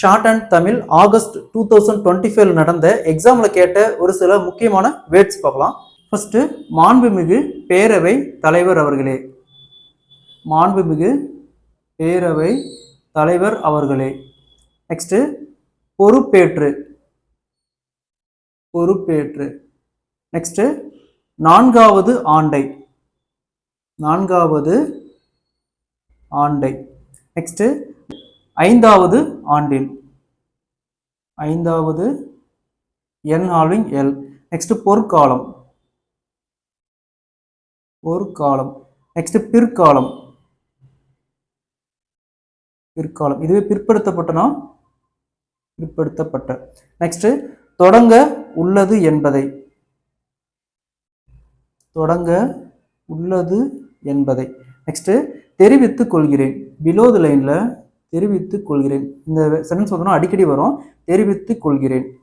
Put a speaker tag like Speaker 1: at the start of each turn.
Speaker 1: Short and Tamil August 2025 நடந்த எக்ஸாம்ல கேட்ட ஒரு சில முக்கியமான வேர்ட்ஸ் பார்க்கலாம். ஃபர்ஸ்ட், மாண்புமிகு பேரவை தலைவர் அவர்களே. மாண்புமிகு பேரவை தலைவர் அவர்களே. நெக்ஸ்ட், பொறுப்பேற்று. பொறுப்பேற்று. நெக்ஸ்ட், நான்காவது ஆண்டை. நான்காவது ஆண்டை. நெக்ஸ்ட், ஐந்தாவது ஆண்டில். ஐந்தாவது என் ஆல்விங் எல். நெக்ஸ்ட், பொற்காலம். பொற்காலம். நெக்ஸ்ட், பிற்காலம். பிற்காலம். இதுவே பிற்படுத்தப்பட்டனா பிற்படுத்தப்பட்ட. நெக்ஸ்ட், தொடங்க உள்ளது என்பதை. தொடங்க உள்ளது என்பதை. நெக்ஸ்ட், தெரிவித்துக் கொள்கிறேன். பிலோ தி லைன்ல தெரிவித்துக் கொள்கிறேன். இந்த சென்டென்ஸ் வந்து அடிக்கடி வரும். தெரிவித்துக் கொள்கிறேன்.